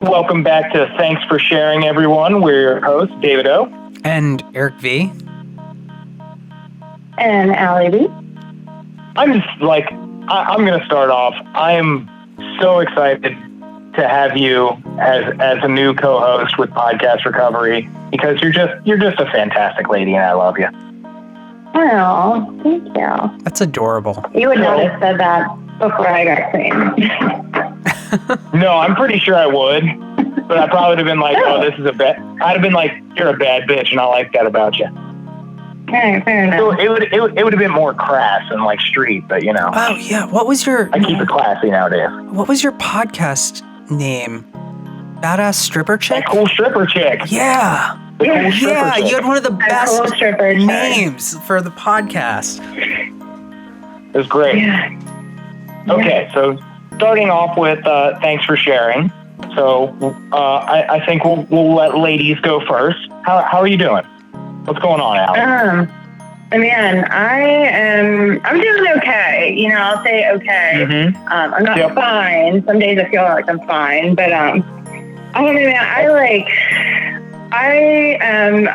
Welcome back to Thanks for Sharing, everyone. We're your hosts, David O. And Eric V. And Allie B. I'm just like, I'm going to start off. I'm so excited to have you as a new co-host with Podcast Recovery because you're just a fantastic lady and I love you. Oh, thank you. That's adorable. You would not have said that before I got clean. No, I'm pretty sure I would, but I probably would have been like, oh, this is a bad. I'd have been like, you're a bad bitch, and I like that about you. Okay, fair enough. So it would have been more crass and like street, but you know. Oh yeah, what was your? I keep it classy nowadays. What was your podcast name? Badass Stripper Chick? That cool stripper chick. Yeah. Cool stripper chick. You had one of the best cool stripper chick. names for the podcast. It was great. Yeah. Okay, so starting off with thanks for sharing. So I think we'll let ladies go first. How are you doing? What's going on, Allie? Man, I'm doing okay. You know, I'll say okay. Mm-hmm. I'm not fine. Some days I feel like I'm fine, but I don't know, man. I am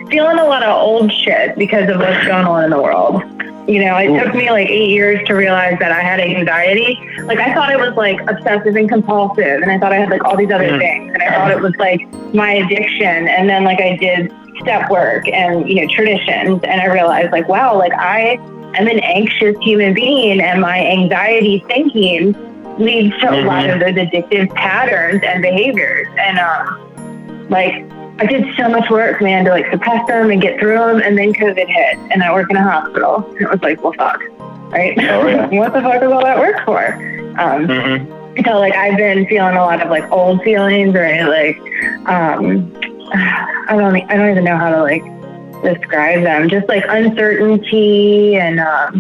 feeling a lot of old shit because of what's going on in the world. You know, it took me like 8 years to realize that I had anxiety. Like, I thought it was like obsessive and compulsive, and I thought I had like all these other things, and I thought it was like my addiction. And then like I did step work and, you know, traditions, and I realized like, wow, like I am an anxious human being, and my anxiety thinking leads to a lot of those addictive patterns and behaviors. And like, I did so much work, man, to like suppress them and get through them, and then COVID hit, and I work in a hospital. And it was like, well, fuck, right? Oh, yeah. What the fuck is all that work for? So like, I've been feeling a lot of like old feelings, right? Like, I don't even know how to like describe them. Just like uncertainty and I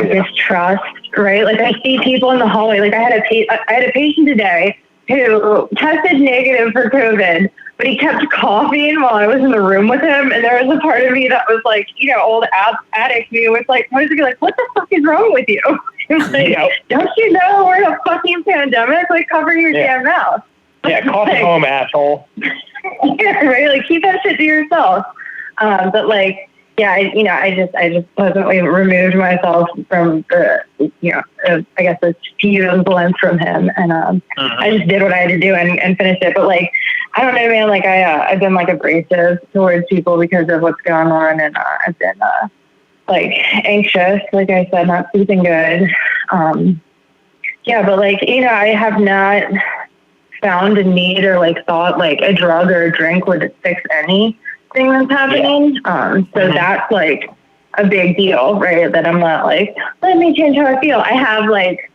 distrust, right? Like I see people in the hallway. Like I had a patient today who tested negative for COVID, but he kept coughing while I was in the room with him. And there was a part of me that was like, you know, old addict me was like, what the fuck is wrong with you? Like, don't you know we're in a fucking pandemic? Like, cover your damn mouth. Yeah, cough at home, asshole. Yeah, right? Like, keep that shit to yourself. But like, yeah, I just pleasantly removed myself from the, you know, I guess the influence from him, and I just did what I had to do and finished it. But like, I don't know, man. Like I've been like abrasive towards people because of what's going on, and I've been like anxious. Like I said, not sleeping good. Yeah, but like, you know, I have not found a need or like thought like a drug or a drink would fix anything that's happening. So that's like a big deal, right? That I'm not like, let me change how I feel. I have like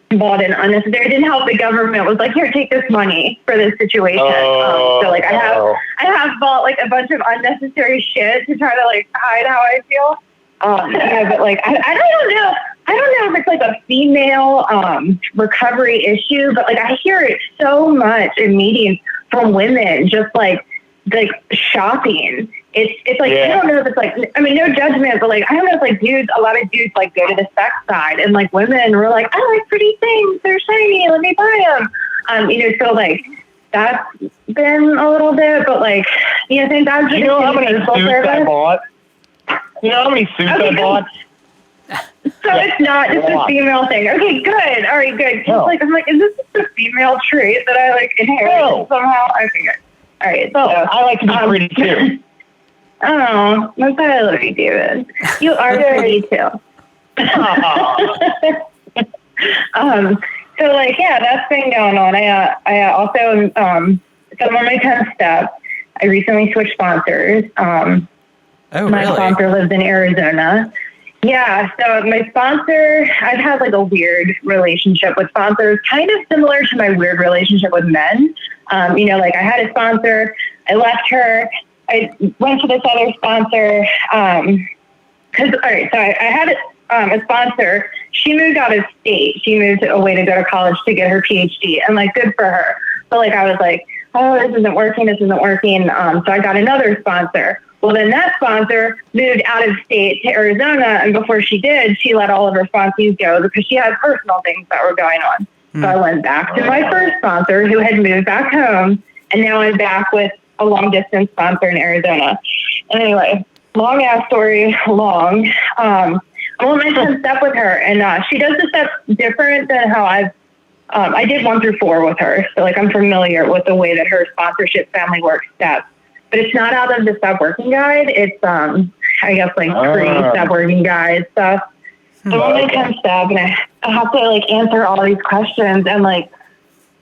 bought an unnecessary, it didn't help the government was like, here, take this money for this situation. So like I have bought like a bunch of unnecessary shit to try to like hide how I feel. Yeah, but like, I don't know if it's like a female recovery issue, but like I hear it so much in meetings from women, just like shopping. It's like, I don't know if it's like, I mean, no judgment, but like, I don't know if like a lot of dudes like go to the sex side, and like women were like, I like pretty things, they're shiny, let me buy them. You know, so like that's been a little bit, but like, you know, thank God. You know how many suits I bought? You know how many suits I bought? So it's not just a female thing. Okay, good. All right, good. No. Like, I'm like, is this just a female trait that I like inherited somehow? Okay, good. All right. So I like to be pretty too. Oh, that's why I love you, David. You are pretty too. So like, yeah, that's been going on. I also so I'm on my 10th step. I recently switched sponsors. My sponsor lives in Arizona. Yeah, so my sponsor, I've had like a weird relationship with sponsors, kind of similar to my weird relationship with men. You know, like I had a sponsor, I left her, I went to this other sponsor. So I had a sponsor. She moved out of state. She moved away to go to college to get her PhD, and like, good for her. But like, I was like, oh, this isn't working. So I got another sponsor. Well, then that sponsor moved out of state to Arizona, and before she did, she let all of her sponsees go because she had personal things that were going on. So I went back to my first sponsor who had moved back home, and now I'm back with a long-distance sponsor in Arizona. And anyway, long-ass story, long. I'm on my 10th step with her, and she does the steps different than how I did 1 through 4 with her. So, like, I'm familiar with the way that her sponsorship family works steps. But it's not out of the step working guide. It's, I guess, like, pre-step working guide stuff. So I'm on my 10th step, and I have to, like, answer all these questions. And, like,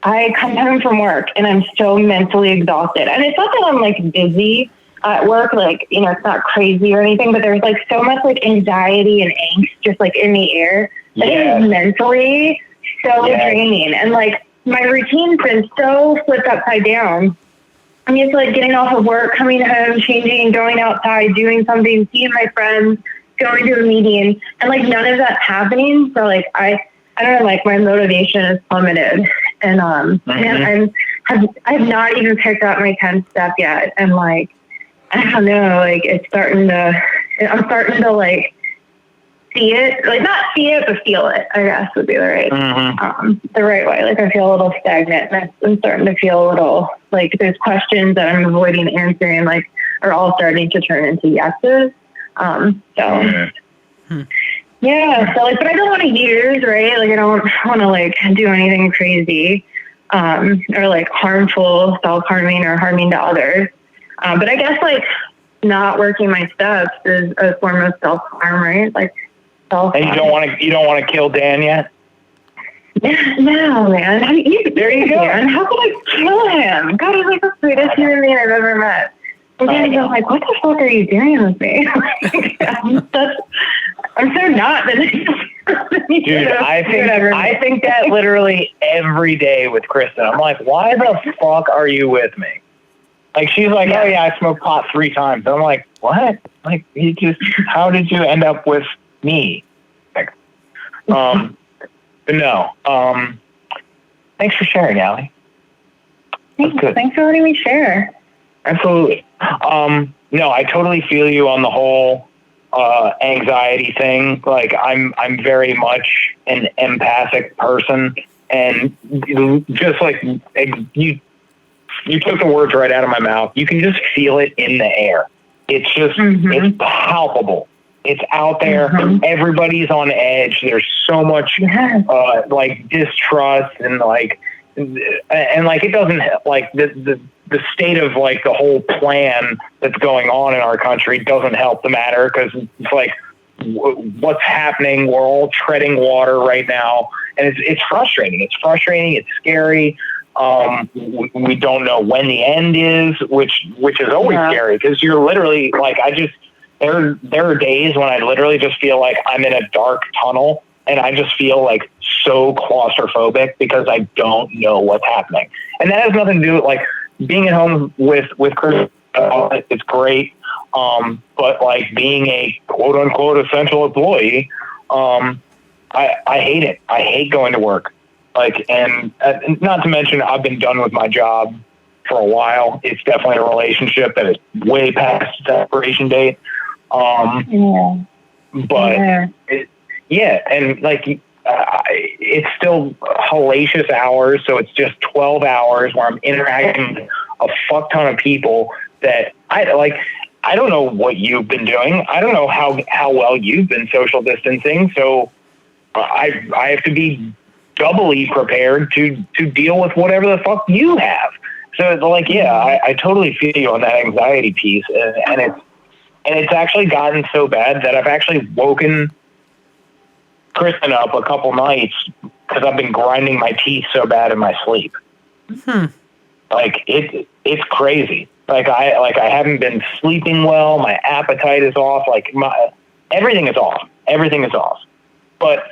I come home from work, and I'm so mentally exhausted. And it's not that I'm, like, busy at work, like, you know, it's not crazy or anything, but there's, like, so much, like, anxiety and angst just, like, in the air. That it is mentally so draining. And, like, my routine's been so flipped upside down. I'm used to, like, getting off of work, coming home, changing, going outside, doing something, seeing my friends, going to a meeting, and, like, none of that's happening. So, like, I don't know, like, my motivation is plummeted. And, and I've not even picked up my 10th step yet. And, like, I don't know, like, I'm starting to, like, see it, like, not see it, but feel it, I guess would be the right way. Like, I feel a little stagnant, and I'm starting to feel a little, like, there's questions that I'm avoiding answering, like, are all starting to turn into yeses. Yeah, so, like, but I don't want to use, right? Like, I don't want to, like, do anything crazy, or, like, harmful, self-harming or harming to others. But I guess, like, not working my steps is a form of self-harm, right? Like, self-harm. And you don't want to kill Dan yet? No, man. There you go. Man. How could I kill him? God, he's like the sweetest human being I've ever met. And then I'm like, what the fuck are you doing with me? I'm so not the nicest person. Dude, I think that literally every day with Kristen. I'm like, why the fuck are you with me? Like, she's like, oh yeah, I smoked pot 3 times. And I'm like, what? Like, how did you end up with me? Like, but no. Thanks for sharing, Allie. Thanks for letting me share. Absolutely. No, I totally feel you on the whole anxiety thing. Like, I'm very much an empathic person, and just like you took the words right out of my mouth. You can just feel it in the air. It's just it's palpable. It's out there. Everybody's on edge. There's so much like distrust and like it doesn't, like, the state of, like, the whole plan that's going on in our country doesn't help the matter, because it's like what's happening. We're all treading water right now, and it's frustrating. It's frustrating. It's scary. We don't know when the end is, which is always scary, because you're literally like, there are days when I literally just feel like I'm in a dark tunnel, and I just feel like so claustrophobic because I don't know what's happening. And that has nothing to do with, like, being at home with Chris. It's great. But, like, being a quote unquote essential employee, I hate it. I hate going to work. Like, and not to mention, I've been done with my job for a while. It's definitely a relationship that is way past the expiration date. But and like, it's still hellacious hours, so it's just 12 hours where I'm interacting with a fuck ton of people that I don't know what you've been doing. I don't know how well you've been social distancing, so I have to be doubly prepared to deal with whatever the fuck you have. So, like, I totally feel you on that anxiety piece, and it's actually gotten so bad that I've actually woken Kristen up a couple nights because I've been grinding my teeth so bad in my sleep. Like, it's crazy. Like, I haven't been sleeping well. My appetite is off. Like, everything is off. Everything is off. But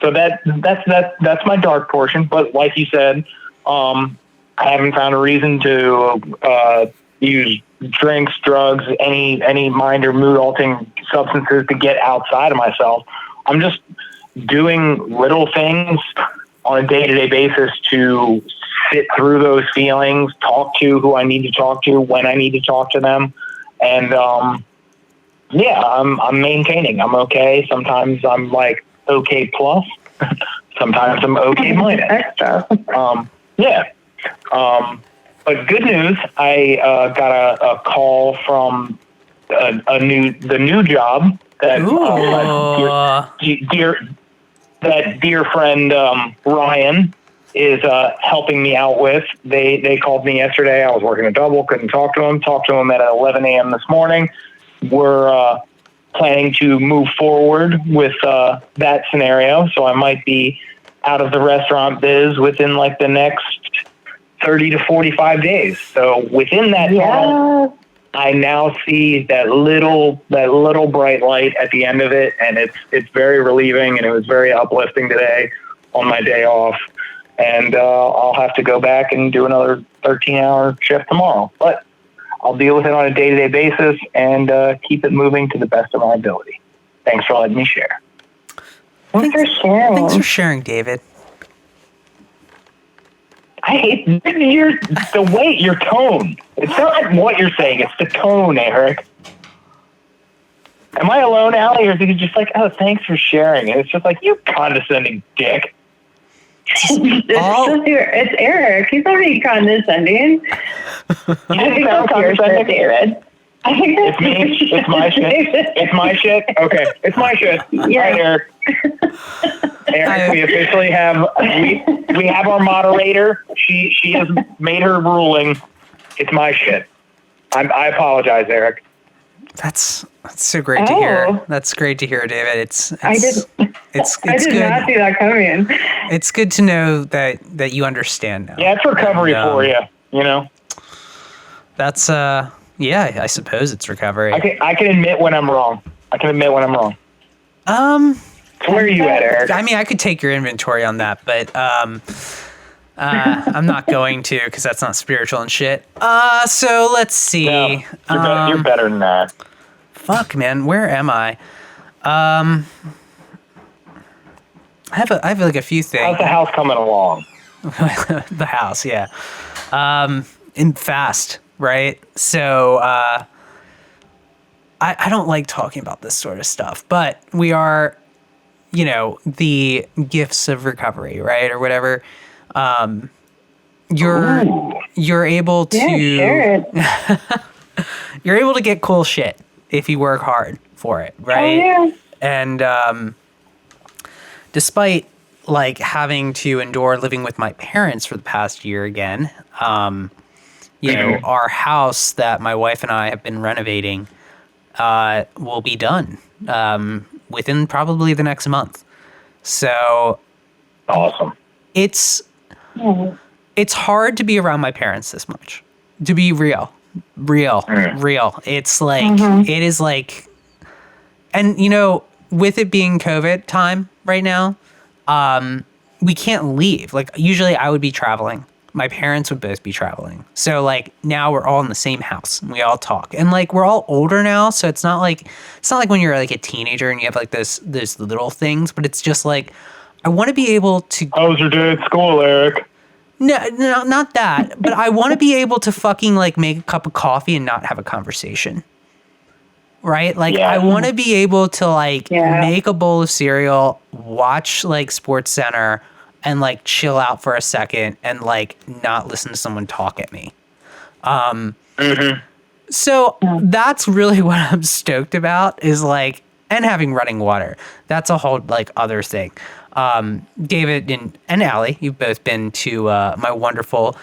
so that's my dark portion. But like you said, I haven't found a reason to use drinks, drugs, any mind or mood altering substances to get outside of myself. I'm just doing little things on a day-to-day basis to sit through those feelings, talk to who I need to talk to when I need to talk to them, And yeah, I'm maintaining. I'm okay. Sometimes I'm like okay plus. Sometimes I'm okay minus. Extra. Yeah. But good news, I got a call from the new job that dear friend Ryan is helping me out with. They called me yesterday. I was working a double, couldn't talk to him. Talked to him at 11 a.m. this morning. We're planning to move forward with that scenario. So I might be out of the restaurant biz within like the next 30 to 45 days. So within that time, I now see that little bright light at the end of it, and it's very relieving, and it was very uplifting today on my day off. And I'll have to go back and do another 13-hour shift tomorrow, but I'll deal with it on a day-to-day basis and keep it moving to the best of my ability. Thanks for letting me share. Thanks for sharing. Thanks for sharing, David. I hate your tone. It's not what you're saying, it's the tone, Eric. Am I alone, Allie, or is it just like, oh, thanks for sharing? And it's just like, you condescending dick. It's Eric. He's not being condescending. You didn't sound condescending, David. I think it's me. It's my shit. It's my shit. Okay, it's my shit. Yeah. All right, Eric. Eric, we officially have we have our moderator. She has made her ruling. It's my shit. I apologize, Eric. That's so great to hear. That's great to hear, David. It's I did good. not see that coming. It's good to know that you understand now. Yeah, it's recovery for you. You know. That's yeah. I suppose it's recovery. I can admit when I'm wrong. Where are you at, Eric? I mean, I could take your inventory on that, but I'm not going to because that's not spiritual and shit. So let's see. No, you're better than that. Fuck, man, where am I? I have like a few things. How's the house coming along? The house, yeah. In fast, right? So I don't like talking about this sort of stuff, but we are, the gifts of recovery, right, or whatever. You're able to you're able to get cool shit if you work hard for it, right? Oh, yeah. And despite like having to endure living with my parents for the past year again, our house that my wife and I have been renovating will be done within probably the next month. So awesome. It's hard to be around my parents this much, to be real. It's like, it is like, and with it being COVID time right now, we can't leave. Like usually I would be traveling. My parents would both be traveling. So like now we're all in the same house and we all talk, and like we're all older now. So it's not like when you're like a teenager and you have like those little things, but it's just like, I want to be able to. How was your day at school, Eric? No, not that. But I want to be able to fucking like make a cup of coffee and not have a conversation. Right? Like I want to be able to like make a bowl of cereal, watch like Sports Center, and like chill out for a second and like not listen to someone talk at me. So that's really what I'm stoked about, is like, and having running water. That's a whole like other thing. David and Allie, you've both been to my wonderful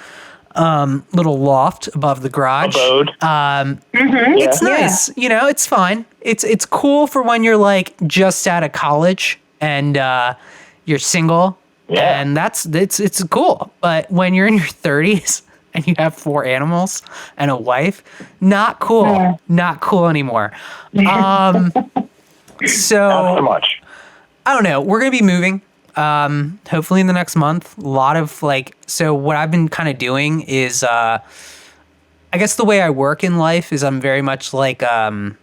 little loft above the garage. Abode. It's nice. It's fine. It's cool for when you're like just out of college and you're single. Yeah. And it's cool. But when you're in your 30s and you have 4 animals and a wife, not cool. Yeah. Not cool anymore. So not so much. I don't know. We're going to be moving, hopefully in the next month. A lot of so what I've been kind of doing is, I guess the way I work in life is I'm very much like, I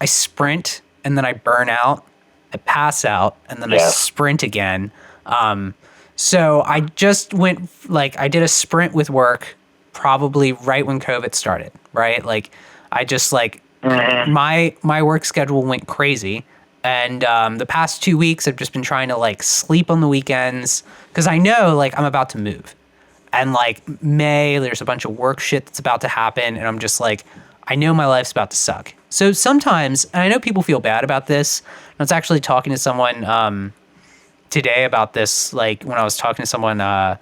sprint and then I burn out, I pass out, and then I sprint again. So I just went, I did a sprint with work probably right when COVID started, right? Like I just my work schedule went crazy. And the past 2 weeks, I've just been trying to like sleep on the weekends because I know like I'm about to move. And like May, there's a bunch of work shit that's about to happen. And I'm just like, I know my life's about to suck. So sometimes, and I know people feel bad about this. I was actually talking to someone today about this, like when I was talking to someone on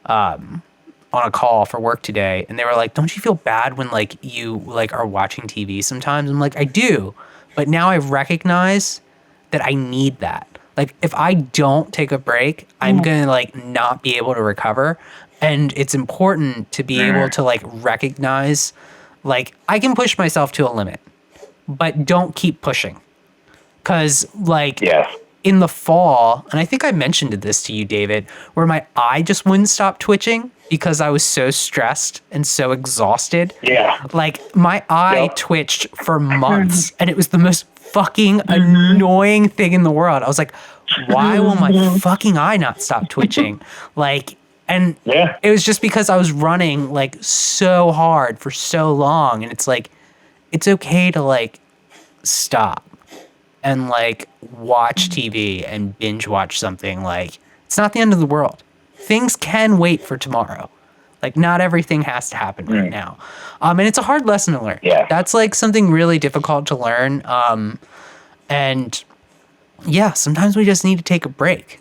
a call for work today, and they were like, don't you feel bad when like you like are watching TV sometimes? I'm like, I do. But now I recognize that I need that. Like if I don't take a break, I'm going to like not be able to recover. And it's important to be able to like recognize like I can push myself to a limit, but don't keep pushing. Cause like in the fall, and I think I mentioned this to you, David, where my eye just wouldn't stop twitching because I was so stressed and so exhausted. Yeah. Like my eye twitched for months and it was the most fucking annoying thing in the world. I was like, why will my fucking eye not stop twitching? Like, and it was just because I was running like so hard for so long. And it's like, it's okay to like stop and like watch TV and binge watch something. Like it's not the end of the world. Things can wait for tomorrow. Like not everything has to happen right now. And it's a hard lesson to learn. Yeah. That's like something really difficult to learn. And yeah, sometimes we just need to take a break.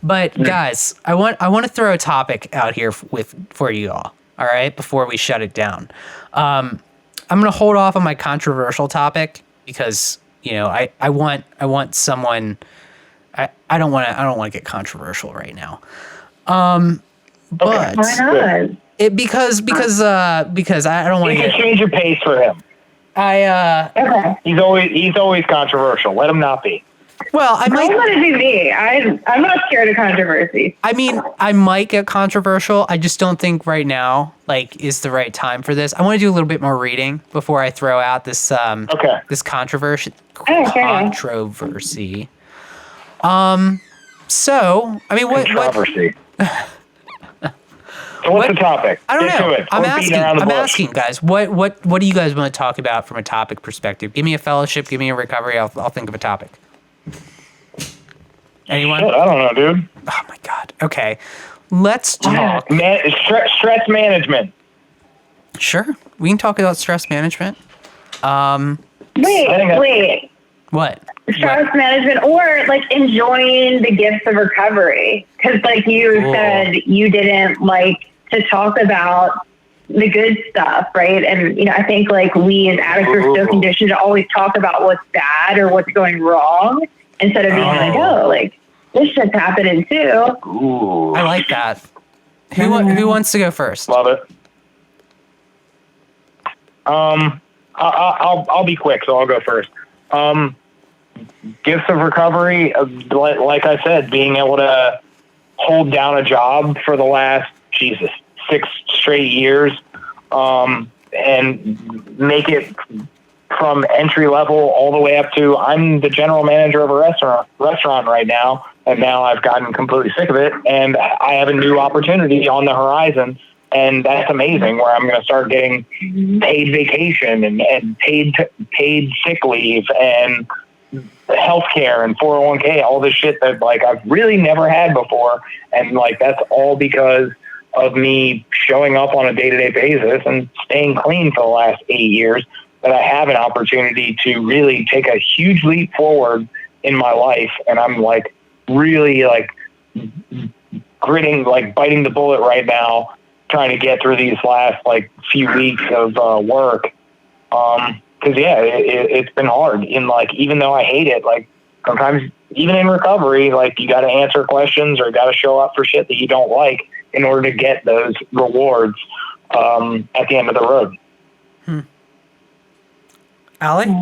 But guys, I want to throw a topic out here for you all. All right. Before we shut it down. I'm going to hold off on my controversial topic because, you know, I want someone, I don't want to get controversial right now. But why not? Because I don't want to You can change your pace for him. He's always controversial. Let him not be. Well, I might. Don't let it be me. I'm not scared of controversy. I mean, I might get controversial. I just don't think right now, like, is the right time for this. I want to do a little bit more reading before I throw out this this controversy. Controversy. So, I mean, what? Controversy. So what's the topic? I don't know. I'm asking, asking, guys. What do you guys want to talk about from a topic perspective? Give me a fellowship. Give me a recovery. I'll think of a topic. Anyone? Shit, I don't know, dude. Oh my God. Okay, let's talk. Stress management. Sure, we can talk about stress management. Wait. What? Stress management or like enjoying the gifts of recovery. Because like you said, you didn't like to talk about the good stuff, right? And, you know, I think like we as addicts are so conditioned to always talk about what's bad or what's going wrong instead of being like, oh, like this shit's happening too. Ooh. I like that. Who wants to go first? Love it. I'll be quick, so I'll go first. Gifts of recovery, like I said, being able to hold down a job for the last 6 straight years, and make it from entry level all the way up to I'm the general manager of a restaurant right now, and now I've gotten completely sick of it, and I have a new opportunity on the horizon, and that's amazing. Where I'm going to start getting paid vacation and paid sick leave and healthcare and 401k, all this shit that like I've really never had before, and like that's all because of me showing up on a day-to-day basis and staying clean for the last 8 years. That I have an opportunity to really take a huge leap forward in my life, and I'm like really like biting the bullet right now, trying to get through these last like few weeks of work. Cause it's been hard in like, even though I hate it, like sometimes even in recovery, like you got to answer questions or got to show up for shit that you don't like in order to get those rewards, at the end of the road. Allie? You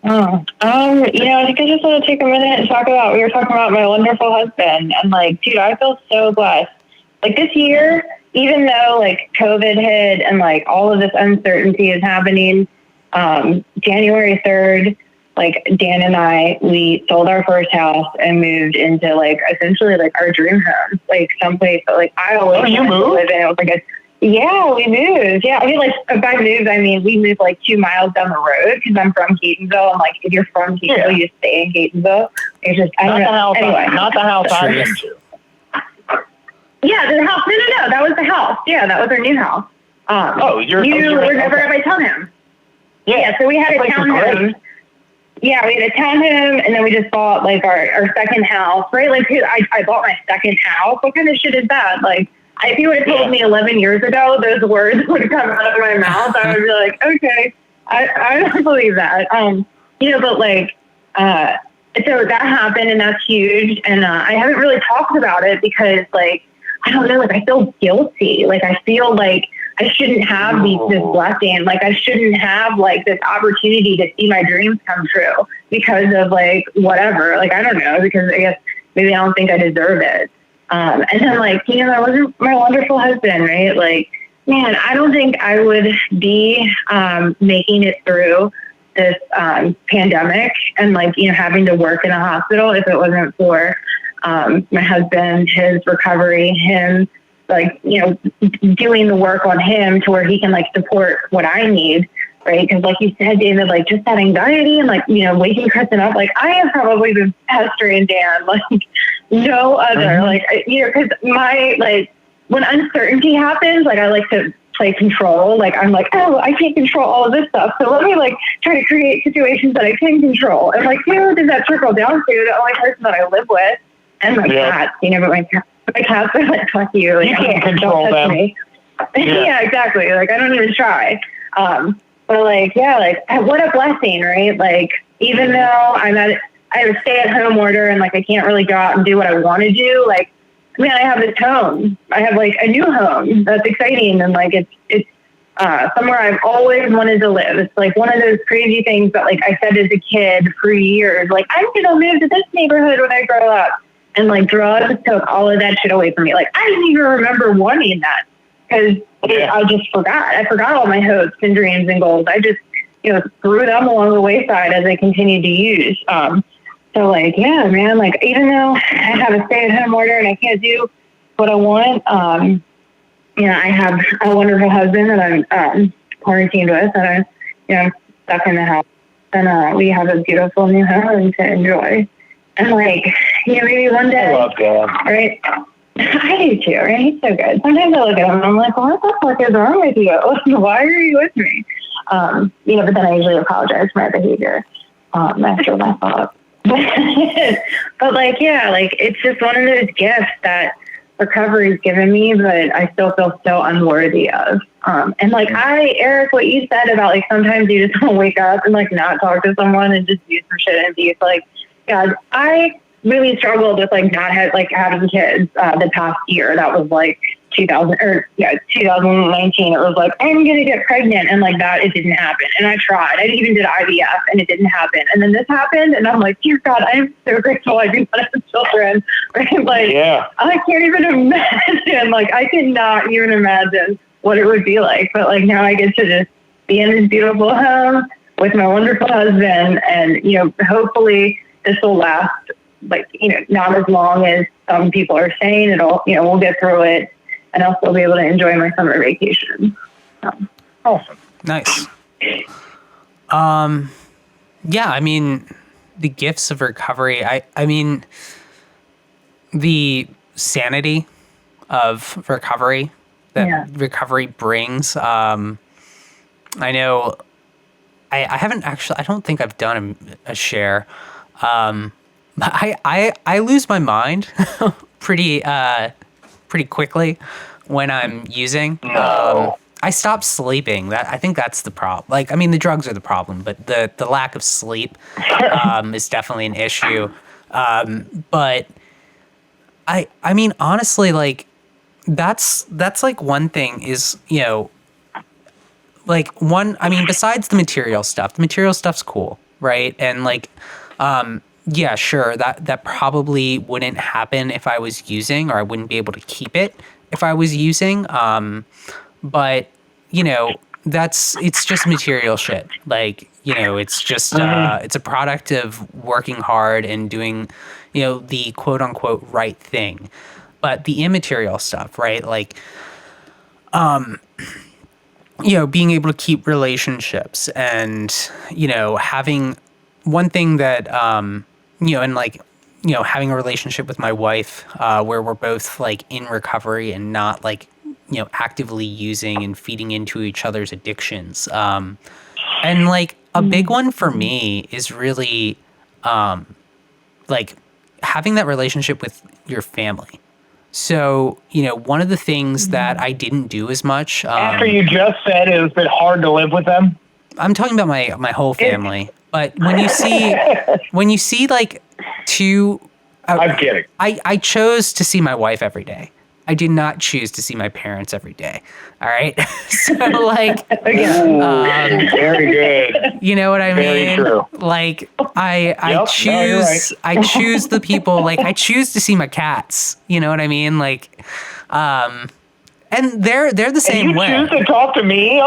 know, I think I just want to take a minute and talk about, we were talking about my wonderful husband, and like, dude, I feel so blessed. Like this year, even though like COVID hit and like all of this uncertainty is happening, January 3rd, like Dan and I, we sold our first house and moved into like essentially like our dream home, like someplace that like I always wanted to live in. It was like Yeah, we moved. Yeah, I mean, like, by moved, I mean, we moved like 2 miles down the road because I'm from Catonsville. And like, if you're from Catonsville, you stay in Catonsville. It's just, I don't know. Anyway. Not the house I've been to. Yeah, the house. No. That was the house. Yeah, that was our new house. You were never at my townhome. Yeah, so we had a townhome. Yeah, we had a townhome, and then we just bought like our second house, right? Like, I bought my second house. What kind of shit is that? Like, if you would have told me 11 years ago, those words would come out of my mouth. I would be like, okay, I don't believe that. But like, so that happened, and that's huge. And I haven't really talked about it because, like, I don't know, like, I feel guilty. Like, I feel like I shouldn't have this blessing. Like, I shouldn't have like this opportunity to see my dreams come true because of like whatever. Like, I don't know, because I guess maybe I don't think I deserve it. And then like, I wasn't my wonderful husband, right? Like, man, I don't think I would be making it through this pandemic and like, having to work in a hospital if it wasn't for my husband, his recovery, him, like, doing the work on him to where he can like support what I need. Right. Cause like you said, David, like just that anxiety and like, waking Kristen up, like I have probably been pestering Dan like no other, like, cause like when uncertainty happens, like I like to play control. Like I'm like, oh, I can't control all of this stuff. So let me like try to create situations that I can control. And like, who does that trickle down to? The only person that I live with and my cats, but my cats are like, fuck you. Like, you can't control them. Yeah, exactly. Like, I don't even try. But like, yeah, like what a blessing, right? Like, even though I have a stay-at-home order and like I can't really go out and do what I want to do, like, man, I have this home. I have like a new home that's exciting, and like it's somewhere I've always wanted to live. It's like one of those crazy things that like I said as a kid for years, like I'm gonna move to this neighborhood when I grow up. And like drugs took all of that shit away from me. Like I didn't even remember wanting that because I just forgot. I forgot all my hopes and dreams and goals. I just, threw them along the wayside as I continued to use. So like, yeah, man, like even though I have a stay-at-home order and I can't do what I want, I have a wonderful husband that I'm quarantined with, and I'm stuck in the house, and we have a beautiful new home to enjoy. And like, maybe one day, I love God. Right? I do too, right? He's so good. Sometimes I look at him and I'm like, what the fuck is wrong with you? Why are you with me? But then I usually apologize for my behavior after my thought. But like, yeah, like it's just one of those gifts that recovery's given me, but I still feel so unworthy of. And like Eric, what you said about like sometimes you just want to wake up and like not talk to someone and just do some shit and be like, God, I really struggled with like having kids the past year. That was like 2019. It was like, I'm gonna get pregnant, and like that, it didn't happen. And I tried. I even did IVF, and it didn't happen. And then this happened, and I'm like, dear God, I am so grateful I do not have children. Right? Like, I can't even imagine. Like, I cannot even imagine what it would be like. But like now, I get to just be in this beautiful home with my wonderful husband, and hopefully this will last, like, not as long as some people are saying. It'll, we'll get through it, and I'll still be able to enjoy my summer vacation. Awesome. Nice. Yeah, I mean, the gifts of recovery, I mean, the sanity of recovery that recovery brings. I know I haven't actually, I don't think I've done a share. I lose my mind pretty quickly when I'm using. I stop sleeping. I think that's the problem. Like, I mean, the drugs are the problem, but the lack of sleep is definitely an issue. But I mean, honestly, like that's like one thing is, like I mean, besides the material stuff's cool, right? And like, yeah, sure, that probably wouldn't happen if I was using, or I wouldn't be able to keep it if I was using. But it's just material shit. Like, it's just it's a product of working hard and doing, the quote unquote right thing. But the immaterial stuff, right? Like, being able to keep relationships and, having one thing that, and like, having a relationship with my wife where we're both like in recovery and not like, actively using and feeding into each other's addictions. And like a big one for me is really like having that relationship with your family. So, one of the things that I didn't do as much. After you just said it was a bit hard to live with them. I'm talking about my whole family. But when you see like two. I'm kidding. I chose to see my wife every day. I did not choose to see my parents every day. All right. So like, very good. You know what I Very mean? true. Like I choose the people, like I choose to see my cats. You know what I mean? Like, and they're the same way. You choose to talk to me?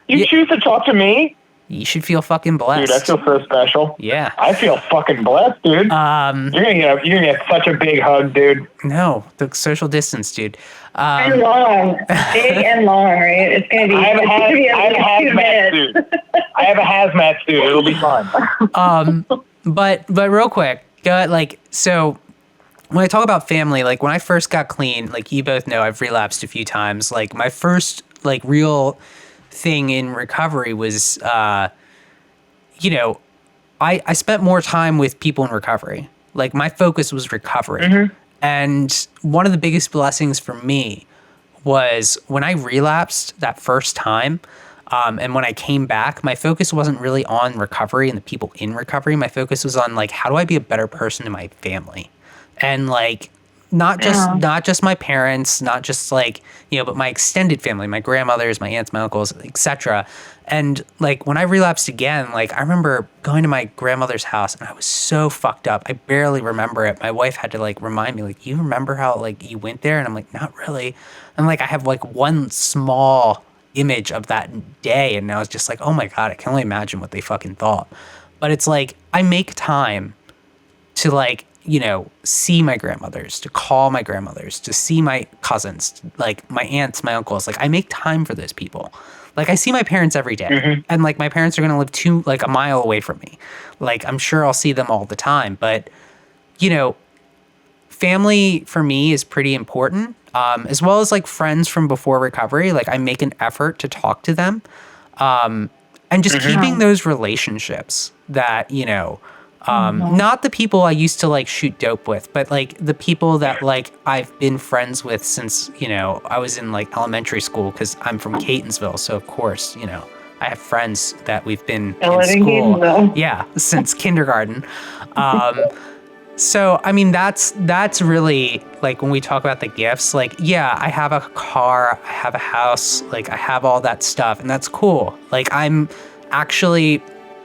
You choose to talk to me? You should feel fucking blessed. Dude, I feel so special. Yeah. I feel fucking blessed, dude. You're gonna get such a big hug, dude. No, the social distance, dude. And long. Big and long, right? It's gonna be I have a hazmat suit. I have a hazmat suit. It'll be fun. But real quick, so when I talk about family, like when I first got clean, like you both know I've relapsed a few times. Like my first like real thing in recovery was, I spent more time with people in recovery. Like my focus was recovery. Mm-hmm. And one of the biggest blessings for me was when I relapsed that first time. And when I came back, my focus wasn't really on recovery and the people in recovery. My focus was on like, how do I be a better person to my family? And like, not just my parents, not just like, but my extended family, my grandmothers, my aunts, my uncles, etc. And like when I relapsed again, like I remember going to my grandmother's house and I was so fucked up. I barely remember it. My wife had to like remind me, like, you remember how like you went there? And I'm like, not really. And like I have like one small image of that day and I was just like, oh my God, I can only imagine what they fucking thought. But it's like I make time to like, see my grandmothers, to call my grandmothers, to see my cousins, like my aunts, my uncles. Like I make time for those people. Like I see my parents every day, mm-hmm. and like my parents are going to live a mile away from me. Like I'm sure I'll see them all the time, but family for me is pretty important. As well as like friends from before recovery. Like I make an effort to talk to them, and just mm-hmm. keeping those relationships that, not the people I used to like shoot dope with, but like the people that like I've been friends with since, I was in like elementary school because I'm from Catonsville. So of course, I have friends that we've been in school. Yeah, since kindergarten. So, I mean, that's really like when we talk about the gifts, like, yeah, I have a car, I have a house, like I have all that stuff and that's cool. Like I'm actually,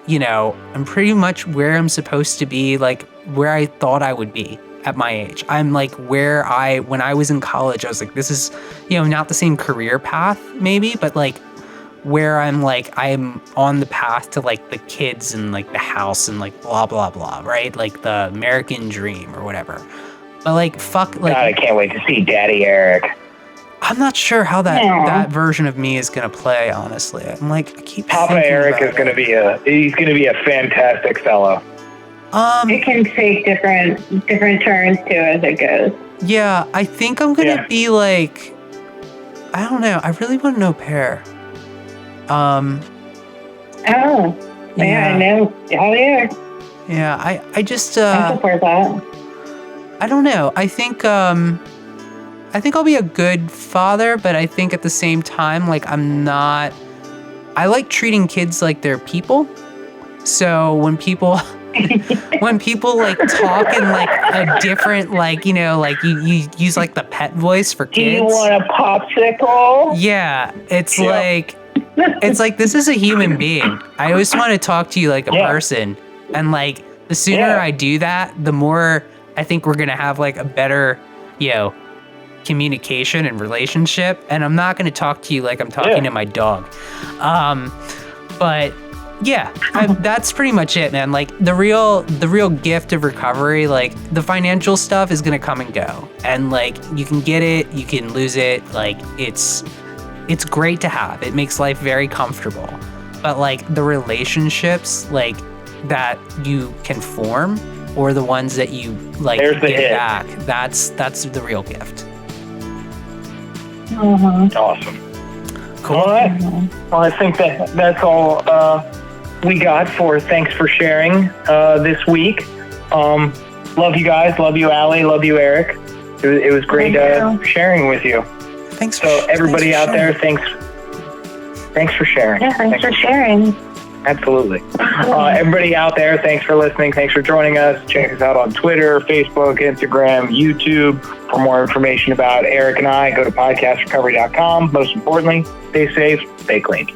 I'm pretty much where I'm supposed to be, like where I thought I would be at my age. I'm like when I was in college, I was like, this is, not the same career path maybe, but like where I'm on the path to like the kids and like the house and like blah, blah, blah, right? Like the American dream or whatever. But like, fuck, like. God, I can't wait to see Daddy Eric. I'm not sure how that version of me is going to play, honestly. I'm like, I keep Papa Eric is going to be he's going to be a fantastic fellow. It can take different turns too as it goes. Yeah, I think I'm going to be like, I don't know. I really want an au pair. Oh, yeah, I know. Oh, yeah. Yeah, I just, I support that. I don't know. I think I'll be a good father, but I think at the same time, like I like treating kids like they're people. So when people like talk in like a different, like, like you use like the pet voice for kids. Do you want a popsicle? Yeah. It's like, this is a human being. I always want to talk to you like a person. And like, the sooner I do that, the more I think we're going to have like a better, communication and relationship. And I'm not going to talk to you like I'm talking to my dog. But yeah, that's pretty much it, man. Like the real gift of recovery, like the financial stuff is going to come and go. And like, you can get it, you can lose it. Like it's it's great to have. It makes life very comfortable. But like the relationships like that you can form or the ones that you like There's the get hit. back, that's the real gift. Awesome. Cool. All right. Well, I think that's all we got for thanks for sharing this week. Love you guys. Love you, Allie. Love you, Eric. It was great sharing with you. Thanks. So everybody out there, thanks for sharing. Yeah, thanks for sharing. Absolutely. Everybody out there, thanks for listening. Thanks for joining us. Check us out on Twitter, Facebook, Instagram, YouTube. For more information about Eric and I, go to podcastrecovery.com. Most importantly, stay safe, stay clean.